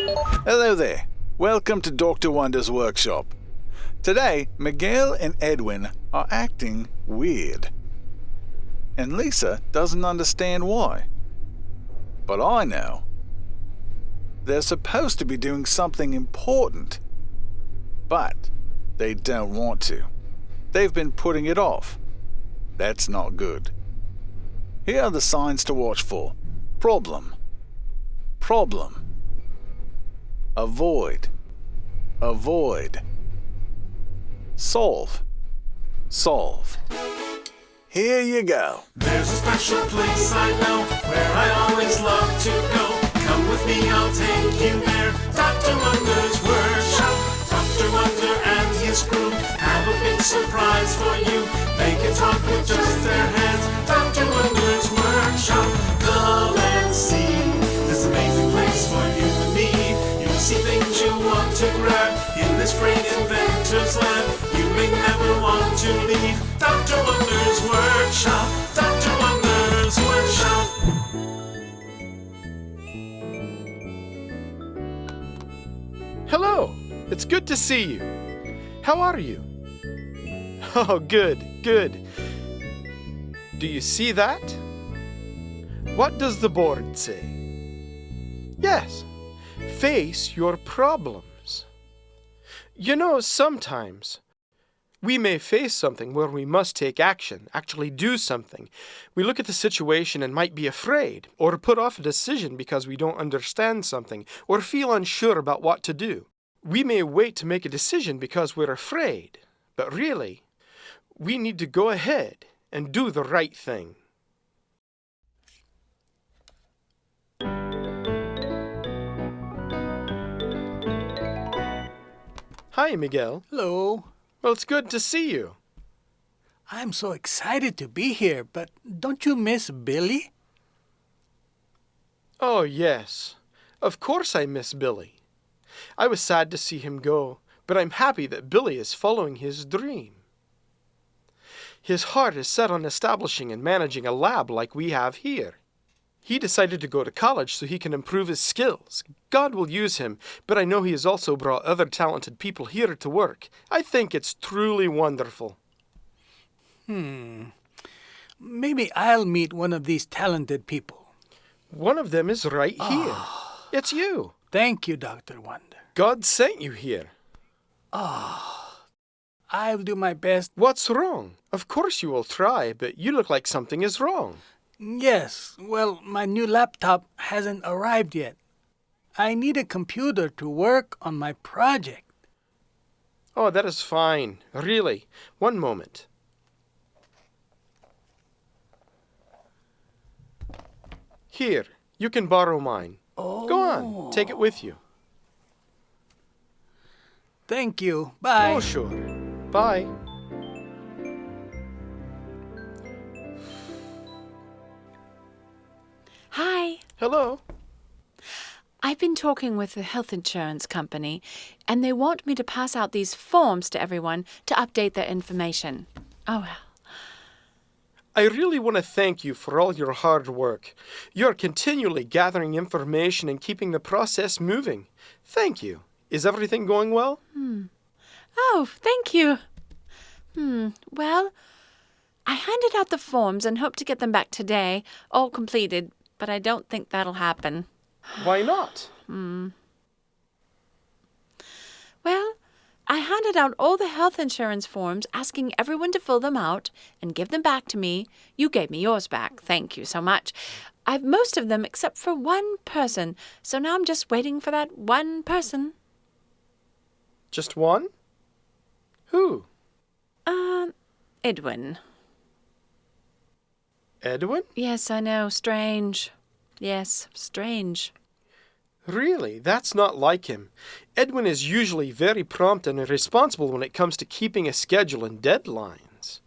Hello there. Welcome to Dr. Wonder's workshop. Today, Miguel and Edwin are acting weird. And Lisa doesn't understand why. But I know. They're supposed to be doing something important. But they don't want to. They've been putting it off. That's not good. Here are the signs to watch for. Problem. Problem. Avoid. Avoid. Solve. Solve. Here you go. There's a special place I know where I always love to go. Come with me, I'll take you there. Dr. Wonder's workshop. Dr. Wonder and his crew have a big surprise for you. They can talk with just their hands. Dr. Wonder's workshop. Come and see this amazing place for you and me. You'll see things you want to grab in this great inventor's lab. You may never want to leave. Dr. Wonder's workshop. Dr. Wonder's workshop. Hello, it's good to see you. How are you? Oh, good, good. Do you see that? What does the board say? Yes, face your problems. You know, sometimes we may face something where we must take action, actually do something. We look at the situation and might be afraid, or put off a decision because we don't understand something, or feel unsure about what to do. We may wait to make a decision because we're afraid, but really, we need to go ahead and do the right thing. Hi, Miguel. Hello. Well, it's good to see you. I'm so excited to be here, but don't you miss Billy? Oh, yes. Of course I miss Billy. I was sad to see him go, but I'm happy that Billy is following his dream. His heart is set on establishing and managing a lab like we have here. He decided to go to college so he can improve his skills. God will use him, but I know he has also brought other talented people here to work. I think it's truly wonderful. Maybe I'll meet one of these talented people. One of them is right here. It's you. Thank you, Dr. Wonder. God sent you here. I'll do my best. What's wrong? Of course you will try, but you look like something is wrong. Yes, well, my new laptop hasn't arrived yet. I need a computer to work on my project. Oh, that is fine. Really. One moment. Here, you can borrow mine. Oh. Go on, take it with you. Thank you. Bye. Oh, sure. Bye. Hi. Hello. I've been talking with the health insurance company, and they want me to pass out these forms to everyone to update their information. Oh, well. I really want to thank you for all your hard work. You're continually gathering information and keeping the process moving. Thank you. Is everything going well? Oh, thank you. Well, I handed out the forms and hope to get them back today, all completed, but I don't think that'll happen. Why not? Well, I handed out all the health insurance forms, asking everyone to fill them out and give them back to me. You gave me yours back. Thank you so much. I've most of them except for one person, so now I'm just waiting for that one person. Just one? Who? Edwin. Edwin? Yes, I know. Strange. Yes, strange. Really? That's not like him. Edwin is usually very prompt and responsible when it comes to keeping a schedule and deadlines.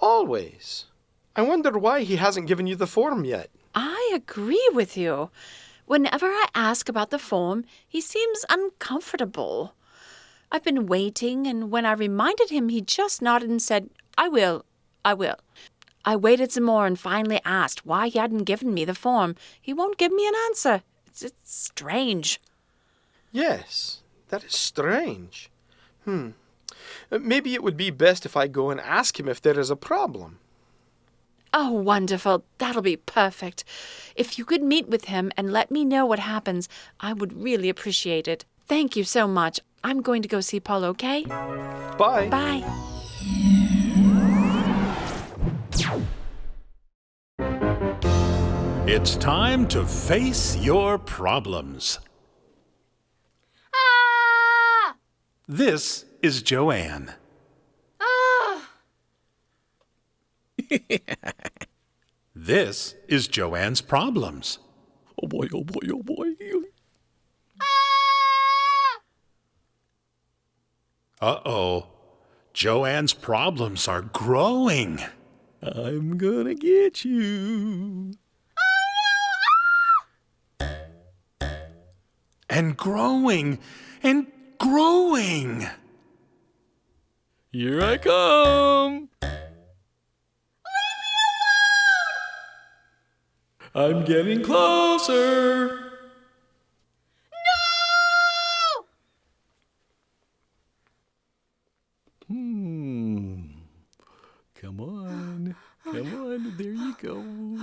Always. I wonder why he hasn't given you the form yet. I agree with you. Whenever I ask about the form, he seems uncomfortable. I've been waiting, and when I reminded him, he just nodded and said, I will. I waited some more and finally asked why he hadn't given me the form. He won't give me an answer. It's strange. Yes, that is strange. Maybe it would be best if I go and ask him if there is a problem. Oh, wonderful. That'll be perfect. If you could meet with him and let me know what happens, I would really appreciate it. Thank you so much. I'm going to go see Paul, okay? Bye. Bye. It's time to face your problems. Ah! This is Joanne. Ah! This is Joanne's problems. Oh boy, oh boy, oh boy. Uh-oh. Joanne's problems are growing. I'm gonna get you. And growing and growing. Here I come. Leave me alone! I'm getting closer. Come on. Come on. There you go. Who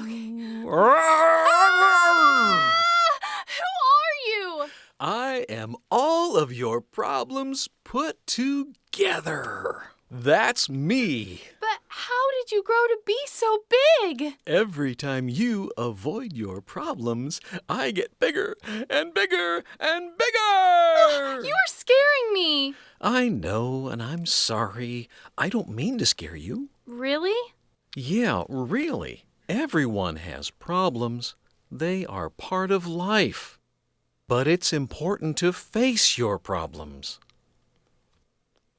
are you? I am all of your problems put together. That's me. But how did you grow to be so big? Every time you avoid your problems, I get bigger and bigger and bigger. You are scaring me. I know, and I'm sorry. I don't mean to scare you. Really? Yeah, really. Everyone has problems. They are part of life. But it's important to face your problems.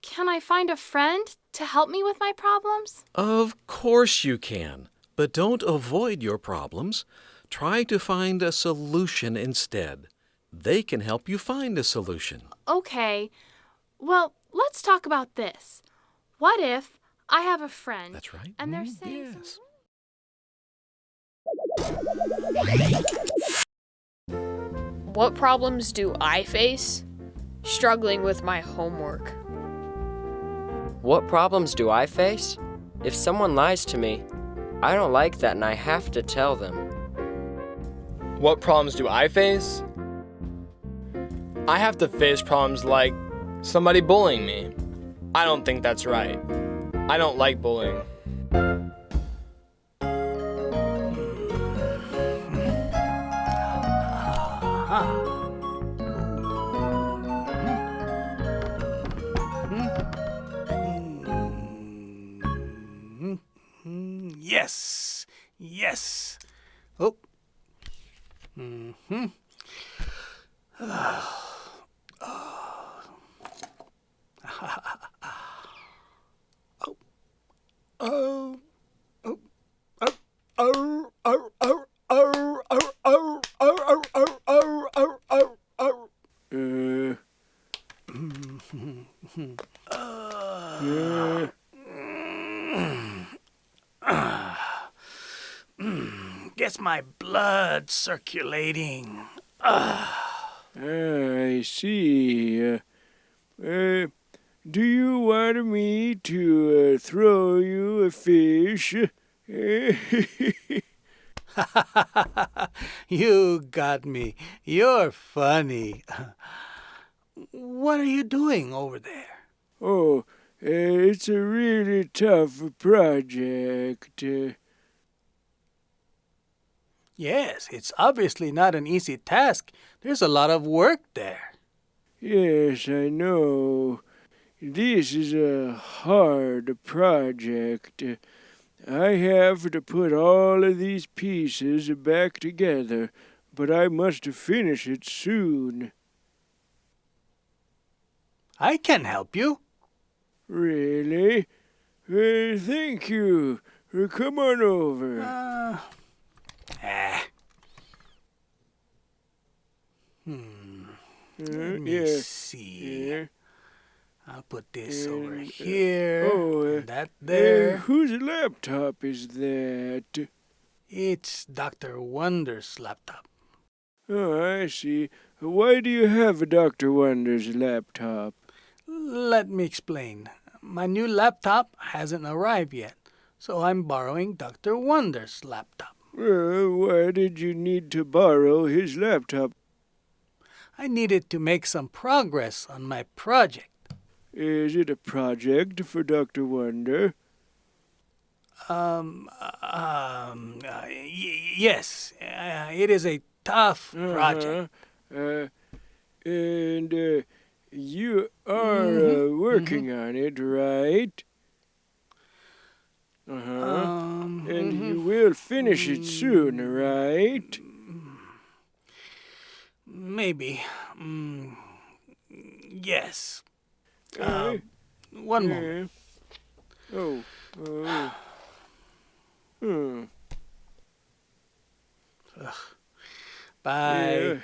Can I find a friend to help me with my problems? Of course you can. But don't avoid your problems. Try to find a solution instead. They can help you find a solution. Okay. Well, let's talk about this. What if I have a friend? That's right. And they're saying yes. What problems do I face? Struggling with my homework. What problems do I face? If someone lies to me, I don't like that and I have to tell them. What problems do I face? I have to face problems like somebody bullying me. I don't think that's right. I don't like bullying. Yes. Yes. Oh. Mm-hmm. Gets my blood circulating. I see. Do you want me to throw you a fish? You got me. You're funny. What are you doing over there? Oh, it's a really tough project. Yes, it's obviously not an easy task. There's a lot of work there. Yes, I know. This is a hard project. I have to put all of these pieces back together, but I must finish it soon. I can help you. Really? Thank you. Come on over. Let me yeah. see. Yeah. I'll put this over here. And that there. there. Whose laptop is that? It's Dr. Wonder's laptop. Oh, I see. Why do you have Dr. Wonder's laptop? Let me explain. My new laptop hasn't arrived yet, so I'm borrowing Dr. Wonder's laptop. Why did you need to borrow his laptop? I needed to make some progress on my project. Is it a project for Dr. Wonder? Yes, it is a tough project. And you are working on it, right? And you will finish it soon, right? Maybe. Yes. One moment. Bye.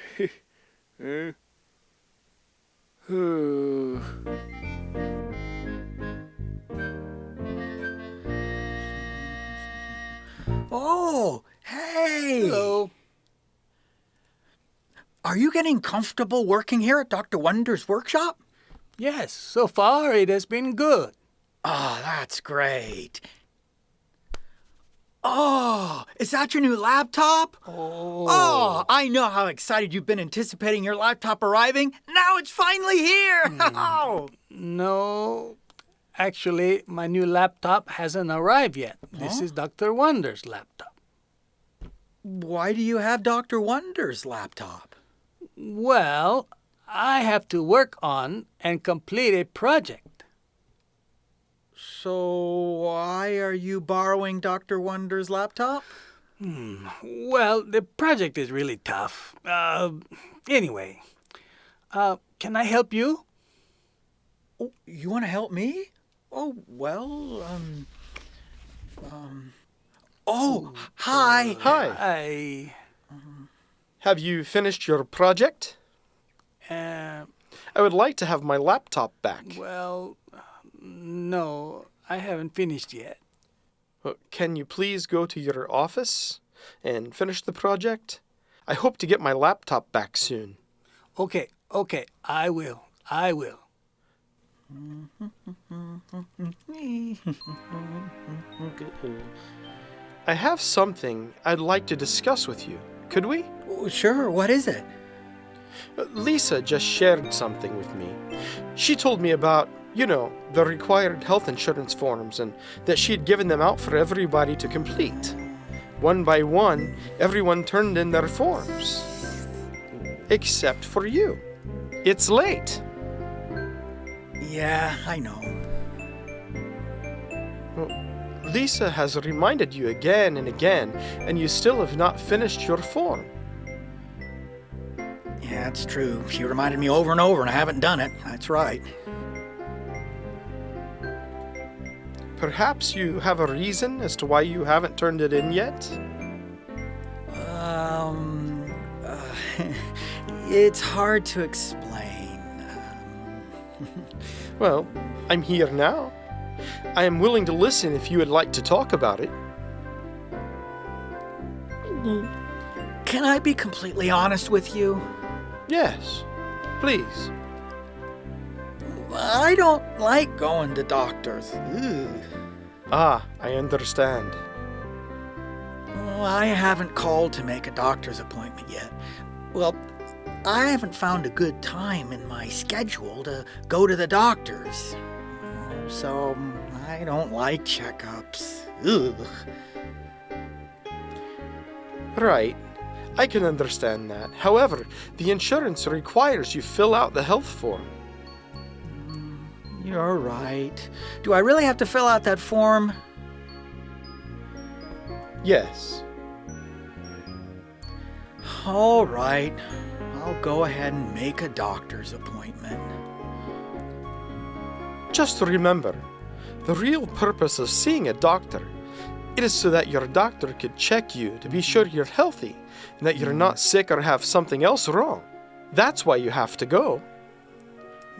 Oh, hey! Hello. Are you getting comfortable working here at Dr. Wonder's workshop? Yes, so far it has been good. Oh, that's great. Oh, is that your new laptop? Oh, I know how excited you've been anticipating your laptop arriving. Now it's finally here. No, actually, my new laptop hasn't arrived yet. This is Dr. Wonder's laptop. Why do you have Dr. Wonder's laptop? Well, I have to work on and complete a project. So why are you borrowing Dr. Wonder's laptop? Well, the project is really tough. Anyway, can I help you? Oh, you want to help me? Oh, well, Oh, hi. Hi. Have you finished your project? I would like to have my laptop back. Well, no, I haven't finished yet. Can you please go to your office and finish the project? I hope to get my laptop back soon. Okay, I will. I have something I'd like to discuss with you. Could we? Sure, what is it? Lisa just shared something with me. She told me about, the required health insurance forms and that she had given them out for everybody to complete. One by one, everyone turned in their forms. Except for you. It's late. Yeah, I know. Lisa has reminded you again and again, and you still have not finished your form. Yeah, it's true. She reminded me over and over, and I haven't done it. That's right. Perhaps you have a reason as to why you haven't turned it in yet? It's hard to explain. Well, I'm here now. I am willing to listen if you would like to talk about it. Can I be completely honest with you? Yes, please. I don't like going to doctors. Ah, I understand. Well, I haven't called to make a doctor's appointment yet. Well, I haven't found a good time in my schedule to go to the doctors. So I don't like checkups. Right. I can understand that. However, the insurance requires you fill out the health form. You're right. Do I really have to fill out that form? Yes. All right. I'll go ahead and make a doctor's appointment. Just remember, the real purpose of seeing a doctor, it is so that your doctor could check you to be sure you're healthy and that you're not sick or have something else wrong. That's why you have to go.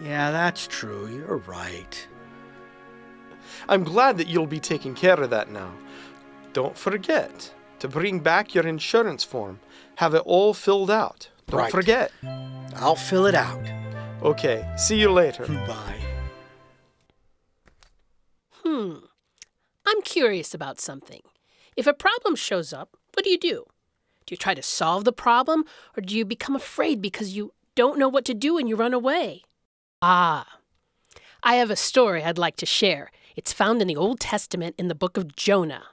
Yeah, that's true. You're right. I'm glad that you'll be taking care of that now. Don't forget to bring back your insurance form. have it all filled out. Don't Right. forget. I'll fill it out. Okay, see you later. Bye. I'm curious about something. If a problem shows up, what do? Do you try to solve the problem, or do you become afraid because you don't know what to do and you run away? I have a story I'd like to share. It's found in the Old Testament in the book of Jonah.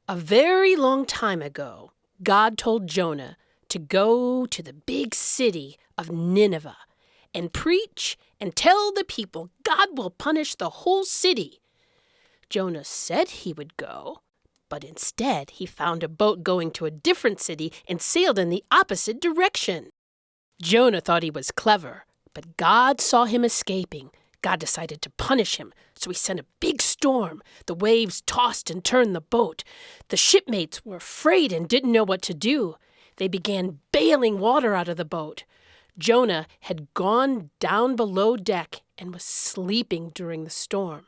A very long time ago, God told Jonah to go to the big city of Nineveh and preach and tell the people God will punish the whole city. Jonah said he would go, but instead he found a boat going to a different city and sailed in the opposite direction. Jonah thought he was clever, but God saw him escaping. God decided to punish him, so he sent a big storm. The waves tossed and turned the boat. The shipmates were afraid and didn't know what to do. They began bailing water out of the boat. Jonah had gone down below deck and was sleeping during the storm.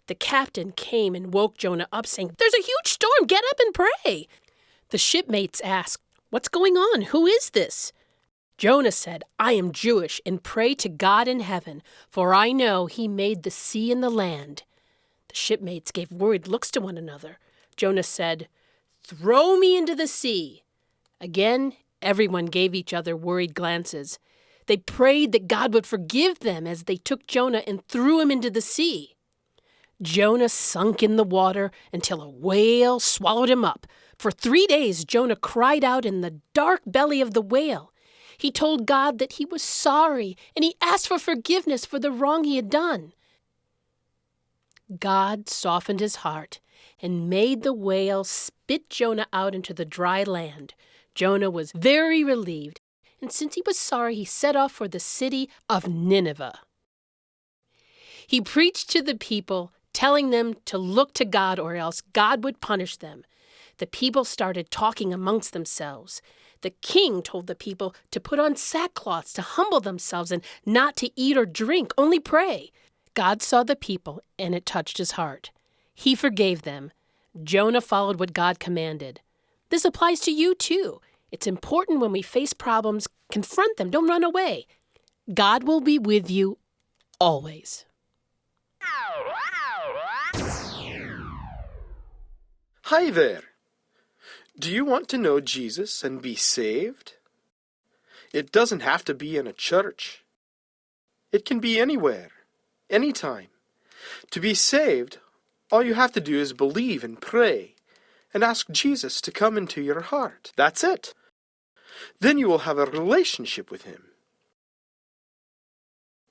The captain came and woke Jonah up, saying, "There's a huge storm, get up and pray." The shipmates asked, "What's going on? Who is this?" Jonah said, "I am Jewish and pray to God in heaven, for I know he made the sea and the land." The shipmates gave worried looks to one another. Jonah said, "Throw me into the sea." Again, everyone gave each other worried glances. They prayed that God would forgive them as they took Jonah and threw him into the sea. Jonah sunk in the water until a whale swallowed him up. For 3 days, Jonah cried out in the dark belly of the whale. He told God that he was sorry, and he asked for forgiveness for the wrong he had done. God softened his heart and made the whale spit Jonah out into the dry land. Jonah was very relieved, and since he was sorry, he set off for the city of Nineveh. He preached to the people, telling them to look to God or else God would punish them. The people started talking amongst themselves. The king told the people to put on sackcloths to humble themselves and not to eat or drink, only pray. God saw the people, and it touched his heart. He forgave them. Jonah followed what God commanded. This applies to you, too. It's important when we face problems, confront them, don't run away. God will be with you always. Hi there. Do you want to know Jesus and be saved? It doesn't have to be in a church. It can be anywhere, anytime. To be saved, all you have to do is believe and pray and ask Jesus to come into your heart. That's it. Then you will have a relationship with him.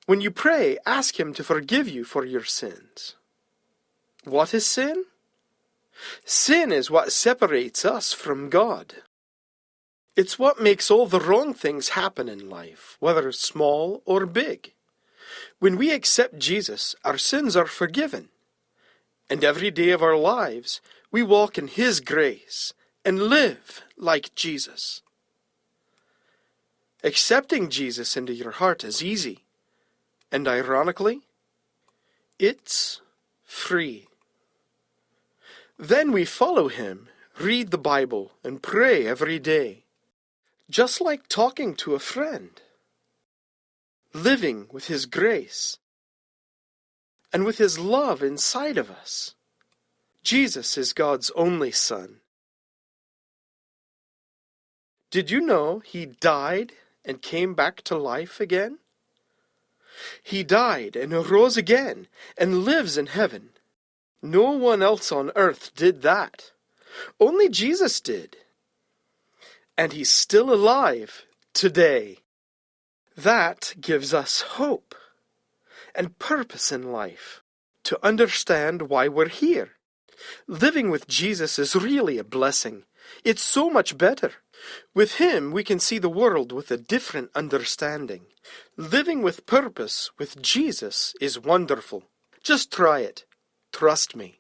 When you pray, ask him to forgive you for your sins. What is sin? Sin is what separates us from God. It's what makes all the wrong things happen in life, whether small or big. When we accept Jesus, our sins are forgiven. And every day of our lives, we walk in his grace and live like Jesus. Accepting Jesus into your heart is easy. And ironically, it's free. Then we follow him, read the Bible, and pray every day, just like talking to a friend, living with his grace and with his love inside of us. Jesus is God's only Son. Did you know he died and came back to life again? He died and arose again and lives in heaven. No one else on earth did that. Only Jesus did. And he's still alive today. That gives us hope and purpose in life, to understand why we're here. Living with Jesus is really a blessing. It's so much better. With him, we can see the world with a different understanding. Living with purpose with Jesus is wonderful. Just try it. Trust me.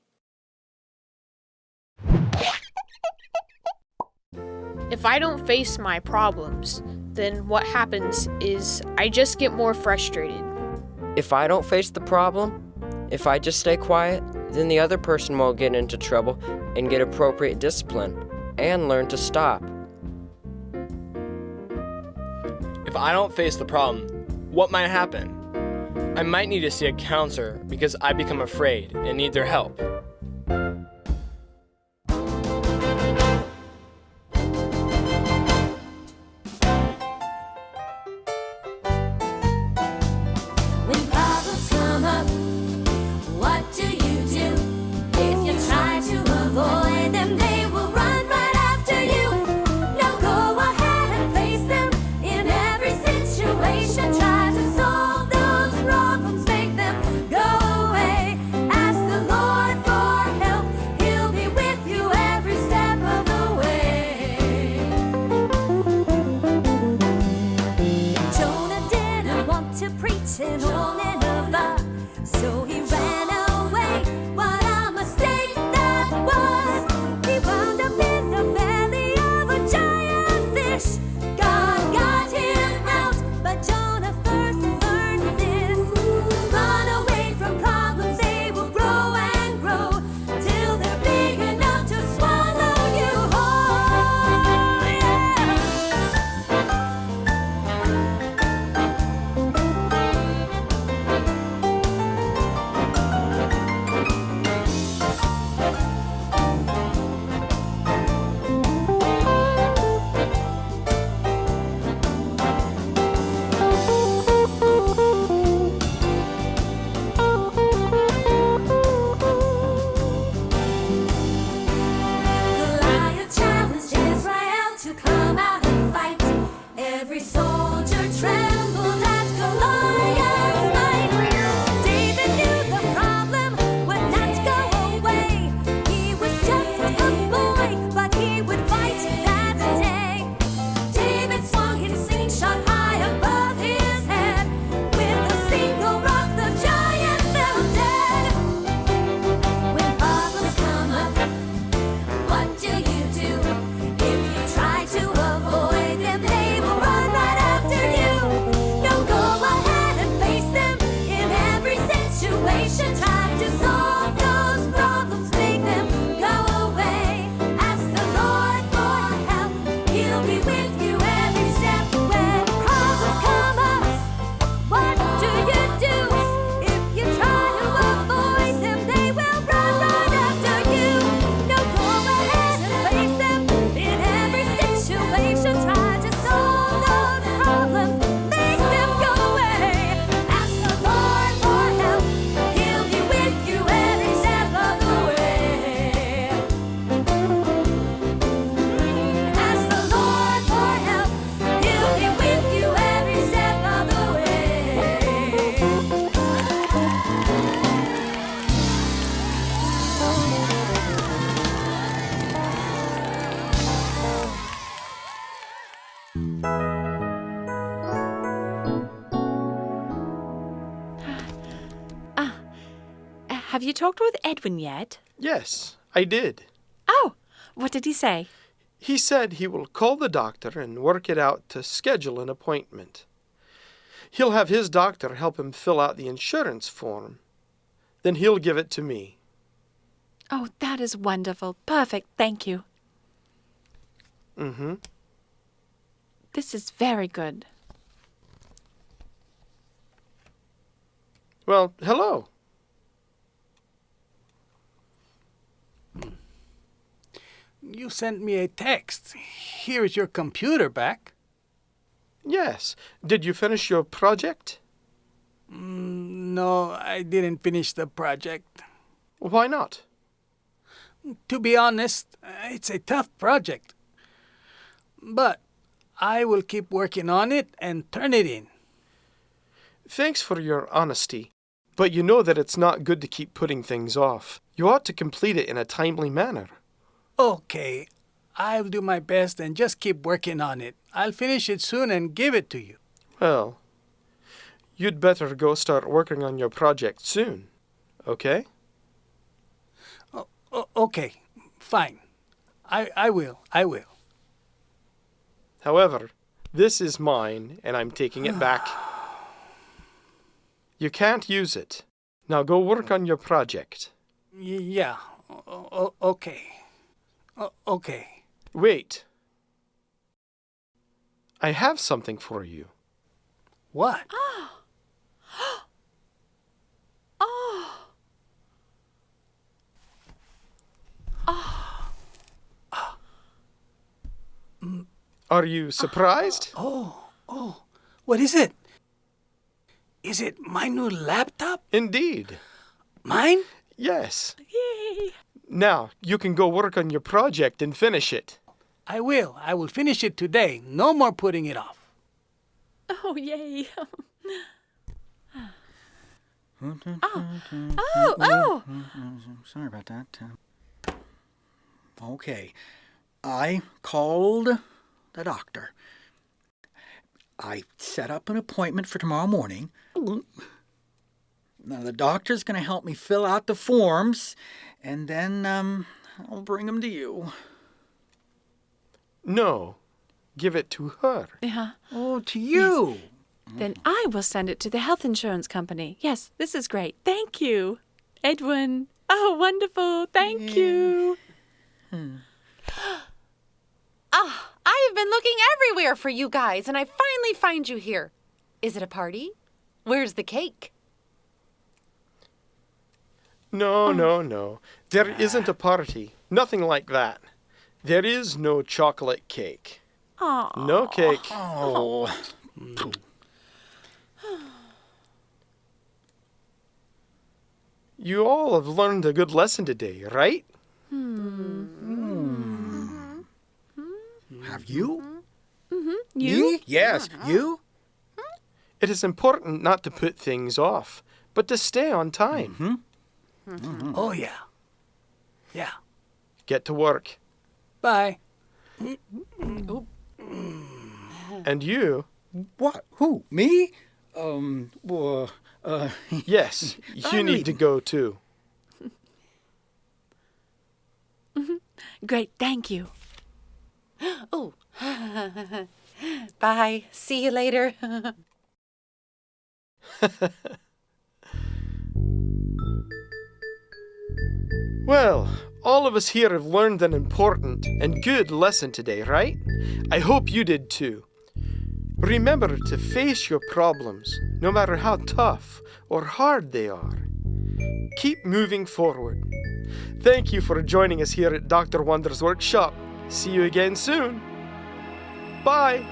If I don't face my problems, then what happens is I just get more frustrated. If I don't face the problem, if I just stay quiet, then the other person will get into trouble and get appropriate discipline and learn to stop. If I don't face the problem, what might happen? I might need to see a counselor because I become afraid and need their help. When problems come up, what do? If you try to avoid them, they will run right after you. Now go ahead and face them in every situation. Try to solve those problems, make them go away. Ask the Lord for help, He'll be with you every step of the way. Jonah didn't want to preach in old Nineveh, so he ran away. What a mistake that was! He wound up in the belly of a giant fish. God got him out, but Jonah first learned this. Run away from problems, they will grow and grow till they're big enough to swallow you whole. Yeah. Goliath challenged Israel to come out and fight. Every soldier trembled at Goliath's might. David knew the problem would not go away. He was just a boy, but he would fight that day. David swung his slingshot high above his head. With a single rock, the giant fell dead. When problems come up, what do? If you try to avoid them, they will run right after you. No, go ahead and face them in every situation. Try to solve those problems, make them go away. Ask the Lord for help, He'll be with you every step. When problems come up, what do? If you try to avoid them, they will run right after you. No, go ahead and face them in every situation. Try to solve those problems, make them go away. Ask the Lord for help, He'll be with you every step of the way. Ask the Lord for help, He'll be with you every step of the way. Have you talked with Edwin yet? Yes, I did. Oh, what did he say? He said he will call the doctor and work it out to schedule an appointment. He'll have his doctor help him fill out the insurance form. Then he'll give it to me. Oh, that is wonderful. Perfect. Thank you. Mm-hmm. This is very good. Well, hello. You sent me a text. Here's your computer back. Yes. Did you finish your project? No, I didn't finish the project. Why not? To be honest, it's a tough project. But I will keep working on it and turn it in. Thanks for your honesty. But you know that it's not good to keep putting things off. You ought to complete it in a timely manner. Okay, I'll do my best and just keep working on it. I'll finish it soon and give it to you. Well, you'd better go start working on your project soon, okay? Okay, fine. I will. However, this is mine, and I'm taking it back. You can't use it. Now go work on your project. Yeah, okay. Okay. Wait. I have something for you. What? Are you surprised? Oh. What is it? Is it my new laptop? Indeed. Mine? Yes. Yay! Now, you can go work on your project and finish it. I will. I will finish it today. No more putting it off. Oh, yay. Sorry about that. Okay. I called the doctor. I set up an appointment for tomorrow morning. Now, the doctor's going to help me fill out the forms, and then I'll bring them to you. No, give it to her. Yeah. Oh, to you. Yes. Then I will send it to the health insurance company. Yes, this is great. Thank you, Edwin. Oh, wonderful. Thank you. I have been looking everywhere for you guys, and I finally find you here. Is it a party? Where's the cake? No. There isn't a party. Nothing like that. There is no chocolate cake. Aww. No cake. Oh. You all have learned a good lesson today, right? Have you? You? Me? Yes, you? It is important not to put things off, but to stay on time. Oh, yeah. Yeah. Get to work. Bye. And you? What? Who? Me? Yes, you need to go too. Great, thank you. Oh. Bye. See you later. Well, all of us here have learned an important and good lesson today, right? I hope you did too. Remember to face your problems, no matter how tough or hard they are. Keep moving forward. Thank you for joining us here at Dr. Wonder's workshop. See you again soon. Bye.